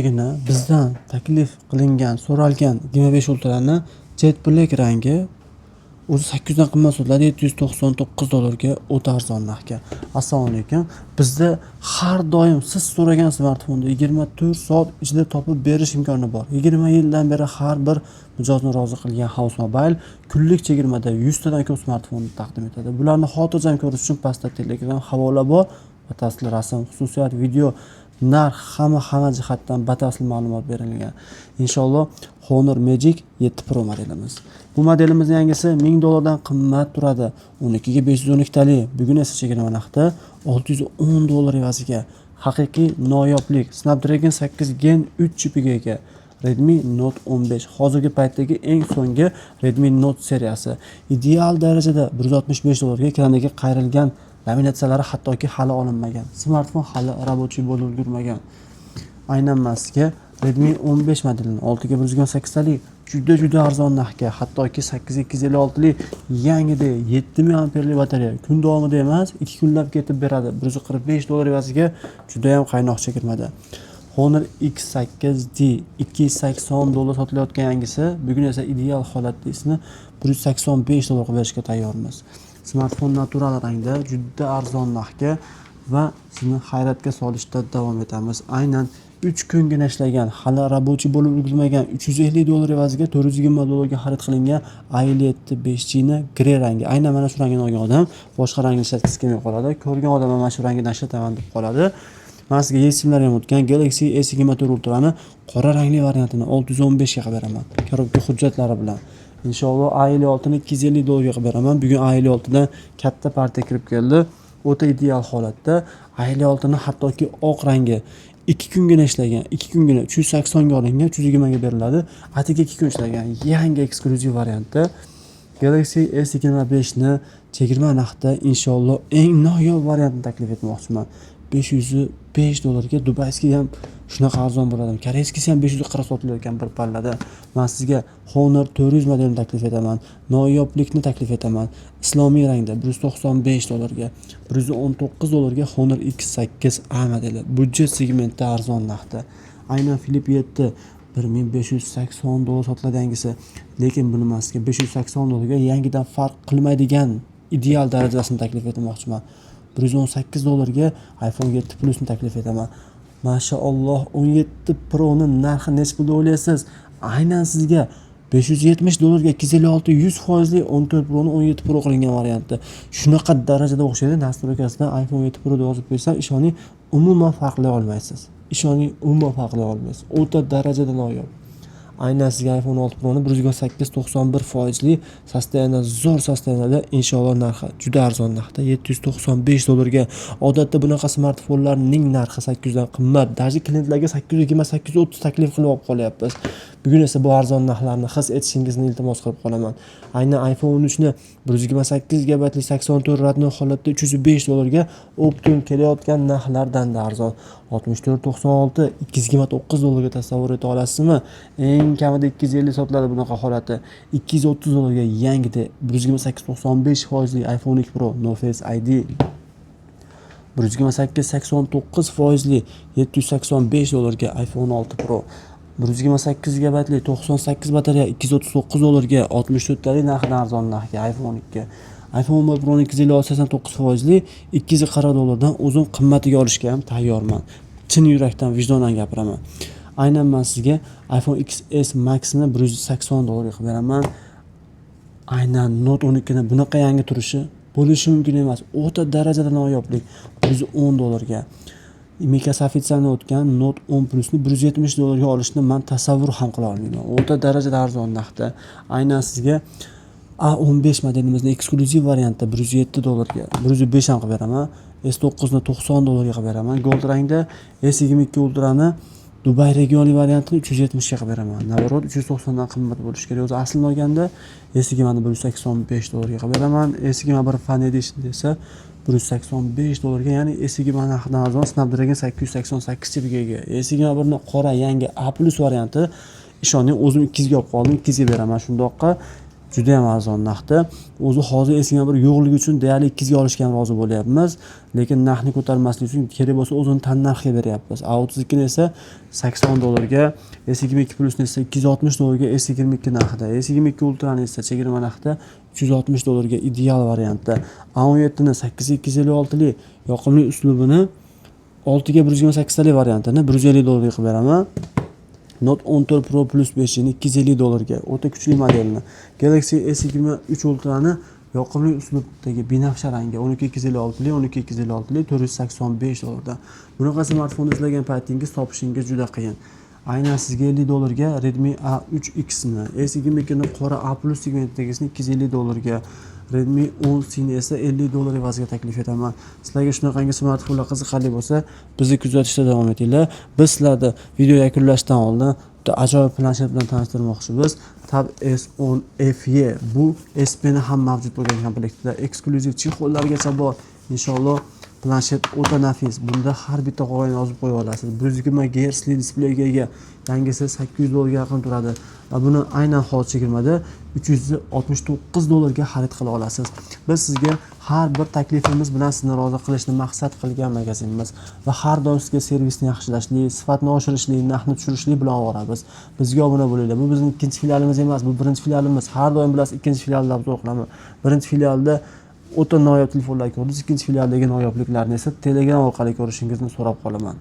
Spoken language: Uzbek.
Bizdan taklif qilingan, so'ralgan 25 ultrani Jet Black rangi o'zi 800 dan qimmat sotiladi, $799 o'ta arzon narxga. Assalomu alaykum. Bizda har doim siz so'ragan smartfonni 24 soat ichida topib berish imkoni bor. 20 yildan beri har bir mijozni rozi qilgan House Mobile kunlik chegirmada 100 tadan ko'p smartfonni taqdim etadi. Bularni xotirjam ko'rish uchun pastda Telegram havola bor. Batafsil rasm, xususiyat, video, narx hamma jihatdan batafsil ma'lumot berilgan. Inshaalloh Honor Magic 7 Pro modelimiz. Bu modelimizning yangisi $1000 dan qimmat turadi. 12 ga 512 talik. Bugun esa chegirma narxda $610 evaziga haqiqiy noyoblik Snapdragon 8 Gen 3 chipiga ega Redmi Note 15. Hozirgi paytdagi eng so'nggi Redmi Note seriyasi. Ideal darajada $165 ga ekraniga qayrilgan laminatsiyalari hattoki hali olinmagan. Smartfon hali rabochiy bo'lib ulgurmagan. Aynan masga Redmi 15 modelini 6 ga 128 talik juda arzon narxga, hattoki 8256 lik yangida 7000 amperli batareya kun davomida emas, 2 kunlab ketib beradi. $145 evaziga juda ham qaynoq chegirmada. Honor X8D $280 sotilayotgan yangisi, bugun esa ideal holatdasini $185 qilib berishga tayyormiz. Smartfon natural rangda juda arzon narxga va sizni hayratga solishda davom etamiz. Aynan 3 kungina ishlagan, hali rabochiy bo'lib ulgurmagan $350 evaziga $420 ga xarid qilingan i7 5G ni gre rangi. Aynan mana shu rangni olgan odam boshqa rangni ishlatgisi kelmay qoladi. Ko'rgan odam mana shu rangni ishlataman deb qoladi. Men sizga esimlar ham o'tgan Galaxy S24 Ultra'ni qora rangli variantini 615 ga qilib beraman. Korobka hujjatlari bilan. Inshaalloh i6 ni $250 ga qilib beraman. Bugun i6 dan katta partiya kirib keldi. O'ta ideal holatda. i6 ni hattoki oq rangi 2 kungina ishlagan, 2 kungina 380 ga olingan, 320 ga beriladi. Atiga 2 kun ishlagan yangi eksklyuziv variantda Galaxy S25 ni chegirma narxda inshaalloh eng noyob variantini taklif etmoqchiman. $505 ga dubayskiy ham shunaqa arzon bo'ladi. Koreyskisi ham 540 sotilayotgan bir pallada. Men sizga Honor 400 modelini taklif etaman. Noyoblikni taklif etaman. Islomiy rangda $195 ga, $119 ga Honor X8A modeli. Budjet segmentda arzon narxda. Aynan Flip 7 $1580 sotiladi yangisi. Lekin buni men sizga $580 ga yangidan farq qilmaydigan ideal darajasini taklif etmoqchiman. $118 ga iPhone 7 Plus ni taklif etaman. Mashaalloh 17 Pro ni narxi nech pul o'ylaysiz? Aynan sizga $570 ga 256 100% 14 Pro ni 17 Pro qilingan varianti. Shunaqa darajada o'xshaydi. Nastroykasidan iPhone 7 Pro deb yozib qo'ysam, ishoning umuman farqlay olmaysiz. O'ta darajada noyob. Aynan sizga iPhone 6 Pro ni 128-91% sostavida zo'r sostavida inshaalloh narxi juda arzon narxda $795 ga. Odatda bunaqa smartfonlarning narxi 800 dan qimmat. Даже klientlarga 820 830 taklif qilib olib qolyapmiz. Bugun esa bu arzon narxlarni his etishingizni iltimos qilib qolaman. Aynan iPhone 13 ni 128 GB 84 radni holatda $305 ga Optum kelayotgan narxlardan da arzon. 64.96 $229 ga tasavvur eta olasizmi? Eng kamida 250 sotiladi bunaqa holati. $230 ga yangida 128-95% iPhone 12 Pro No Face ID. 128-89% $785 ga iPhone 6 Pro. 128 GB 98 batareya $239 ga 64 talik narxdan arzon narxga iPhone 2. iPhone 11 Pro 289% $240 dan o'zim qimmatiga olishga ham tayyorman. Chin yurakdan, vijdonan gapiraman. Aynan men sizga iPhone XS Max ni $180 ga qilib beraman. Aynan Note 12 ni bunaqa yangi turishi bo'lishi mumkin emas. O'ta darajada noyoblik $110 ga. Microsoftdan o'tgan Note 10 Plus ni $170 ga olishni men tasavvur ham qila olmayman. O'ta darajada arzon narxda. Aynan sizga A15 modelimizning eksklyuziv variantida $107 ga, $105 ham qilib beraman. S9 ni $90 ga qilib beraman. Gold rangda S22 Ultra ni Dubai regional variantini 370 ga qilib beraman. Navrot 390 dan qimmat bo'lishi kerak. O'zi aslini olganda S20 ni $185 ga qilib beraman. S21 Fan Edition esa $185 ga, ya'ni S20 narxidan arzon Snapdragon 888 chipiga ega. S21 ni qora yangi A+ varianti. Ishoning o'zim 2 ga olib qoldim, 2 ga beraman shundoqqa. juda ham arzon narxda. O'zi hozir esimga bir yo'qligi uchun deyarli 200 ga olishga ham rozi bo'lyapmiz, lekin narxni ko'tarmaslik uchun kerak bo'lsa o'zini tan narxiga beryapmiz. A32 ni esa $80, S22 Plus'ni esa $260, S22 narxida, S22 Ultra ni esa chegirma narxda $360 ideal variantda. A17 ni 8256 lik yoqimli uslubini 6 ga 128 talik variantini $150 qilib beraman. Note 14 Pro Plus 5 ni $250 o'ta kuchli modelni. Galaxy S23 Ultra ni yoqimli uslubdagi binafsha rangi 12256 lik, 12256 lik $485 dan. Bunaqa smartfonni izlagan paytingiz topishingiz juda qiyin. Aynan sizga $50 ga Redmi A3X ni, S22 ni qora A+ segmentidagisini $250 ga, Redmi 10C ni esa $50 evaziga taklif etaman. Sizlarga shunaqangi smartfonlar qiziqarli bo'lsa, bizni kuzatishda davom etinglar. Biz sizlarni video yakunlashdan oldin bitta ajoyib planshet bilan tanishtirmoqchimiz. Tab S10 FE bu S Pen ham mavjud bo'lgan komplektda eksklyuziv chexollargacha bor. Inshaalloh planshet o'ta nafis. Bunda har bitta qog'ozini yozib qo'ya olasiz. 120 Hz displeyga ega. Yangisi $800 ga yaqin turadi. Va buni aynan hozir chegirmada $369 ga xarid qila olasiz. Biz sizga har bir taklifimiz bilan sizni rozi qilishni maqsad qilgan magazinimiz va har doim sizga servisni yaxshilashni, sifatni oshirishni, narxni tushirishni bilan boramiz. Bizga obuna bo'linglar. Bu bizning ikkinchi filialimiz emas, bu birinchi filialimiz. Har doim bilasiz, ikkinchi filialda obzor qilaman. Birinchi filialda o'ta noyob telefonlar ko'rdingiz, ikkinchi filialdagi noyobliklarni esa Telegram orqali ko'rishingizni so'rab qolaman.